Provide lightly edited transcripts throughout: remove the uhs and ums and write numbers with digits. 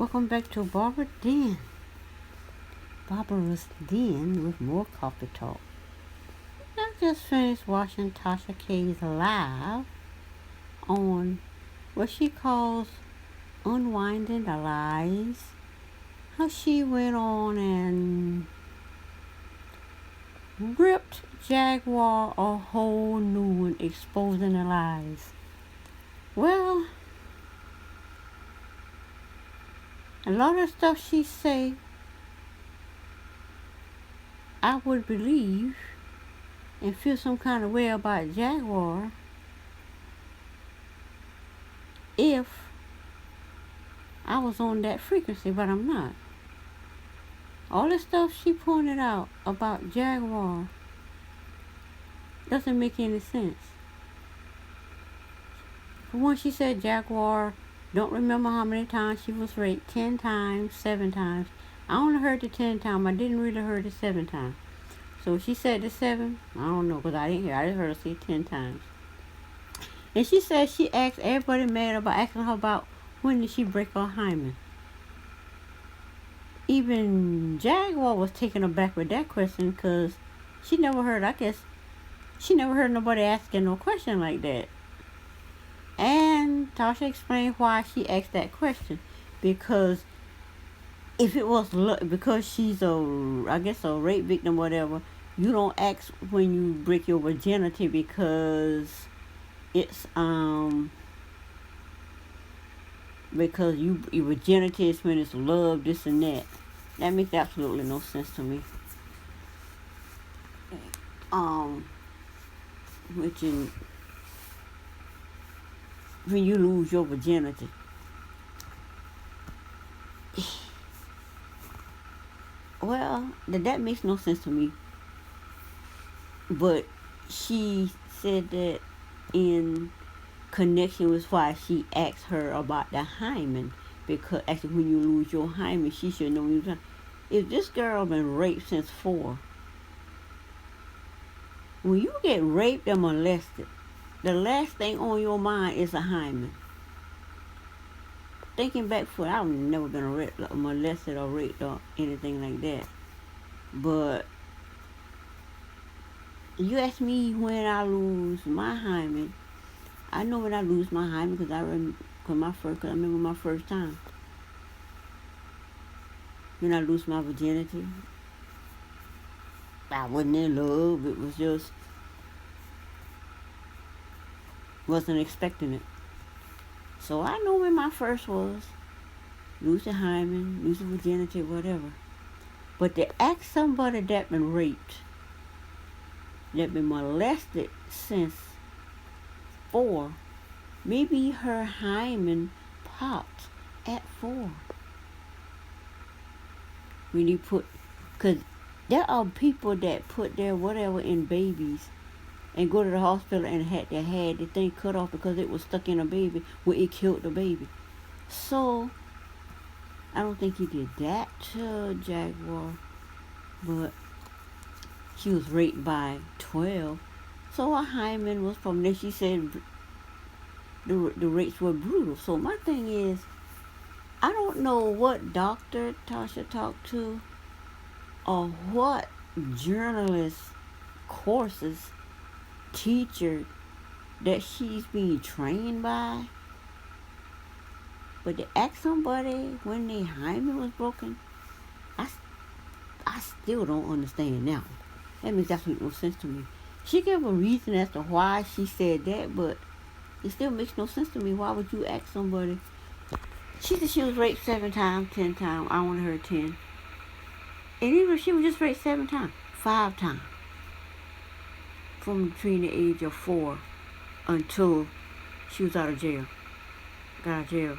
Welcome back to Barbara's Den with more coffee talk. I just finished watching Tasha K's live on what she calls Unwinding the Lies. How she went on and ripped Jaguar a whole new one, exposing the lies. Well, a lot of stuff she say I would believe and feel some kind of way about Jaguar if I was on that frequency, but I'm not. All the stuff she pointed out about Jaguar doesn't make any sense. For one, she said Jaguar don't remember how many times she was raped. 10 times, 7 times. I only heard the 10 times. I didn't really hear the 7 times. So she said the 7. I don't know, because I didn't hear. I just heard her say 10 times. And she said she asked everybody mad about asking her about when did she break her hymen. Even Jaguar was taken aback with that question, because she never heard nobody asking no question like that. And Tasha explained why she asked that question. Because if it was because she's a rape victim, whatever, you don't ask when you break your virginity because it's because your virginity is when it's love, this and that. That makes absolutely no sense to me. When you lose your virginity. Well, that makes no sense to me. But she said that in connection with why she asked her about the hymen. Because actually when you lose your hymen, she should know if this girl been raped since 4. When you get raped or molested, the last thing on your mind is a hymen. Thinking back I've never been molested or raped or anything like that. But you ask me when I lose my hymen, I know when I lose my hymen because I remember my first time. When I lose my virginity, I wasn't in love. It was just wasn't expecting it. So I know when my first was. Lose the hymen, lose the virginity, whatever. But to ask somebody that been raped, that been molested since 4, maybe her hymen popped at 4. When you because there are people that put their whatever in babies and go to the hospital and had the thing cut off because it was stuck in a baby where it killed the baby. So I don't think he did that to Jaguar, but she was raped by 12. So her hymen was from there. She said the rapes were brutal. So my thing is, I don't know what doctor Tasha talked to or what journalist courses teacher that she's being trained by. But to ask somebody when their hymen was broken, I still don't understand now. That makes absolutely no sense to me. She gave a reason as to why she said that, but it still makes no sense to me. Why would you ask somebody? She said she was raped 7 times, 10 times. I only heard 10. And even if she was just raped 7 times, 5 times. From between the age of 4 until she was out of jail. Got out of jail.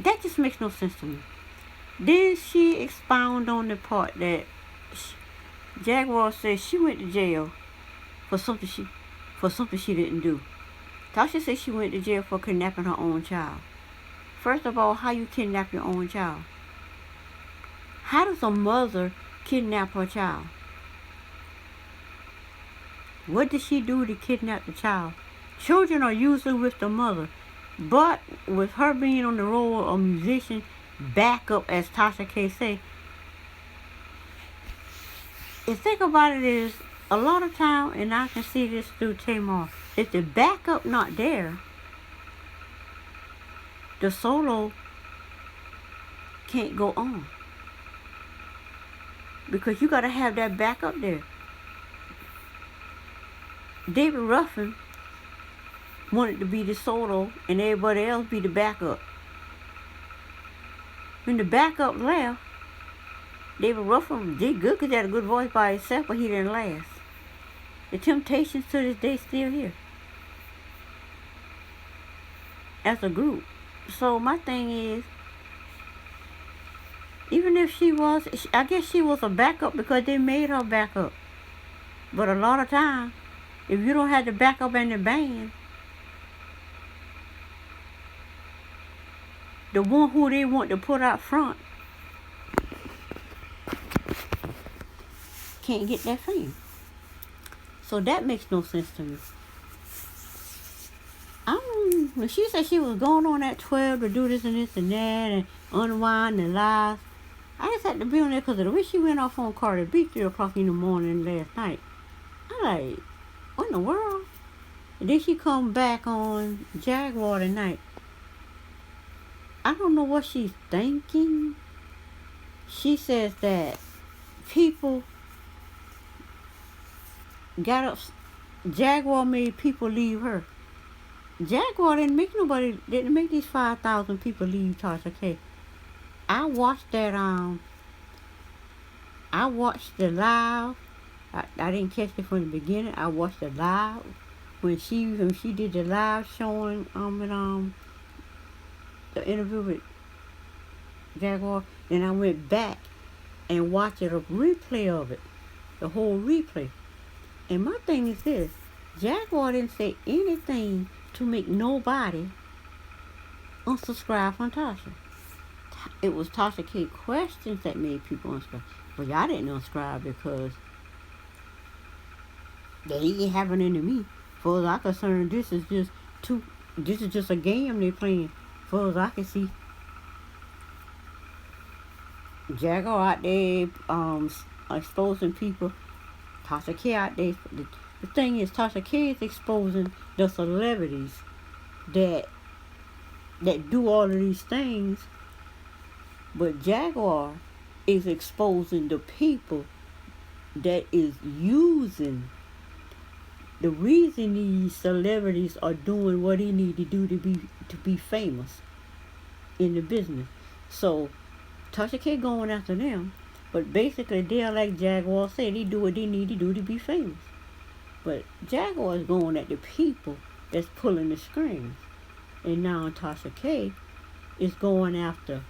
That just makes no sense to me. Then she expound on the part that Jaguar said she went to jail for something she didn't do. Tasha said she went to jail for kidnapping her own child. First of all, how you kidnap your own child? How does a mother kidnap her child? What did she do to kidnap the child? Children are usually with the mother. But with her being on the role of musician, backup, as Tasha K say, the thing about it is, a lot of time, and I can see this through Tamar, if the backup not there, the solo can't go on. Because you got to have that backup there. David Ruffin wanted to be the solo and everybody else be the backup. When the backup left, David Ruffin did good because he had a good voice by himself, but he didn't last. The Temptations to this day still here as a group. So my thing is, even if she was, I guess she was a backup because they made her backup. But a lot of times, if you don't have the backup in the band, the one who they want to put out front can't get that fame. So that makes no sense to me. When she said she was going on at 12 to do this and this and that and unwind and lies, I just had to be on there because of the way she went off on Cardi B 3 o'clock in the morning last night. I'm like, what in the world? And then she come back on Jaguar tonight. I don't know what she's thinking. She says that people got up. Jaguar made people leave her. Jaguar didn't make these 5,000 people leave Tasha K. I watched that. I watched the live. I didn't catch it from the beginning. I watched the live when she did the live showing the interview with Jaguar. Then I went back and watched a replay of it, the whole replay. And my thing is this: Jaguar didn't say anything to make nobody unsubscribe from Tasha. It was Tasha K questions that made people unsubscribe. But y'all didn't unsubscribe because they ain't happening to me. For as I'm concerned, this is just a game they're playing. For as I can see, Jaguar out there exposing people. Tasha K out there. The thing is, Tasha K is exposing the celebrities that do all of these things, but Jaguar is exposing the people that is using. The reason these celebrities are doing what they need to do to be famous in the business. So Tasha K going after them, but basically they're like Jaguar said, they do what they need to do to be famous. But Jaguar is going at the people that's pulling the strings. And now Tasha K is going after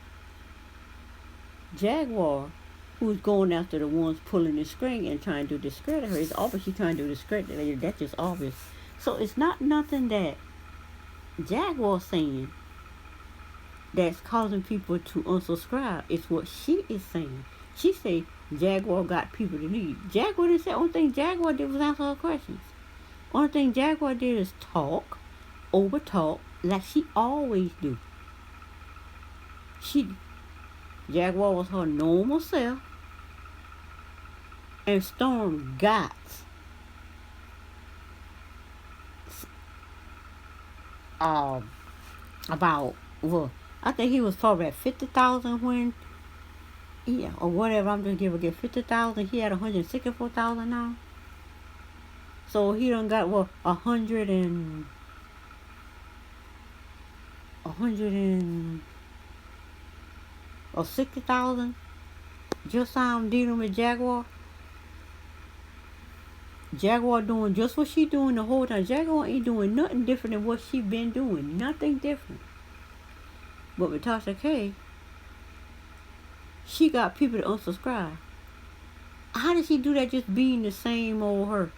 Jaguar, who's going after the ones pulling the string and trying to discredit her. It's obvious she's trying to discredit her. That's just obvious. So it's not nothing that Jaguar's saying that's causing people to unsubscribe. It's what she is saying. She say Jaguar got people to leave. Jaguar didn't say. Only thing Jaguar did was answer her questions. Only thing Jaguar did is talk, over talk, like she always do. Jaguar was her normal self, and Storm got about, well, I think he was probably at 50,000 when, yeah, or whatever. I'm just giving 50,000. He had 164,000 now. So he done got what, 60,000 just dealing with Jaguar. Jaguar doing just what she doing the whole time. Jaguar ain't doing nothing different than what she been doing. Nothing different. But with Tasha K, she got people to unsubscribe. How did she do that just being the same old her?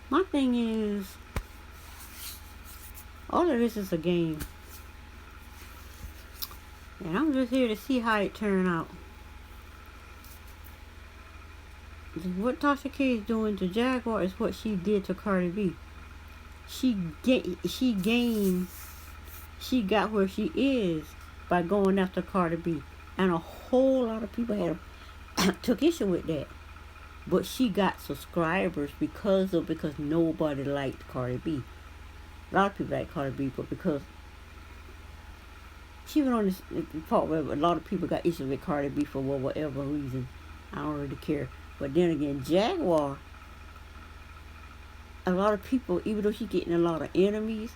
My thing is, all of this is a game. And I'm just here to see how it turn out. What Tasha K is doing to Jaguar is what she did to Cardi B. she got where she is by going after Cardi B, and a whole lot of people had took issue with that. But she got subscribers because nobody liked Cardi B. A lot of people like Cardi B, but because she went on this part where a lot of people got issues with Cardi B for whatever reason. I don't really care. But then again, Jaguar, a lot of people, even though she's getting a lot of enemies,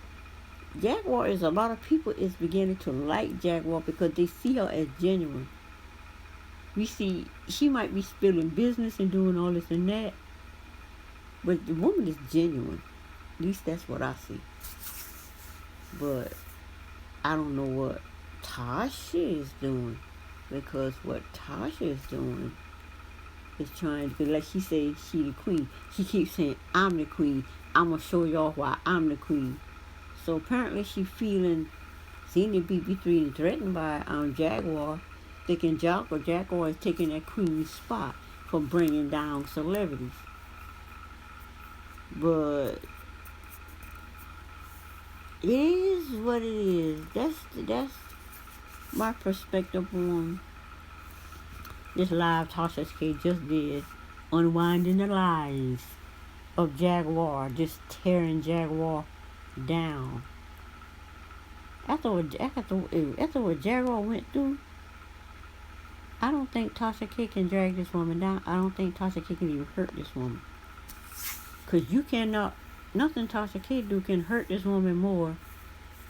Jaguar is a lot of people is beginning to like Jaguar because they see her as genuine. We see she might be spilling business and doing all this and that, but the woman is genuine. At least that's what I see. But I don't know what Tasha is doing, because what Tasha is doing is trying to, like she says, she the queen. She keeps saying, I'm the queen. I'm going to show y'all why I'm the queen. So apparently she feeling, seeing the BB3 and threatened by Jaguar, thinking Jaguar is taking that queen spot for bringing down celebrities. But it is what it is. That's my perspective on this live Tasha K just did, unwinding the lies of Jaguar, just tearing Jaguar down. After what Jaguar went through, I don't think Tasha K can drag this woman down. I don't think Tasha K can even hurt this woman. Because you cannot, nothing Tasha K do can hurt this woman more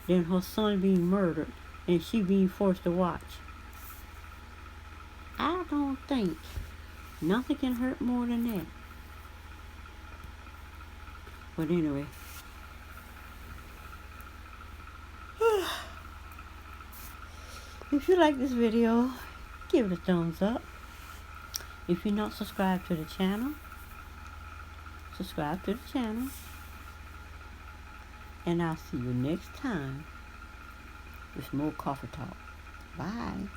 than her son being murdered and she being forced to watch. I don't think nothing can hurt more than that. But anyway. If you like this video, give it a thumbs up. If you're not subscribed to the channel, subscribe to the channel. And I'll see you next time with more coffee talk. Bye.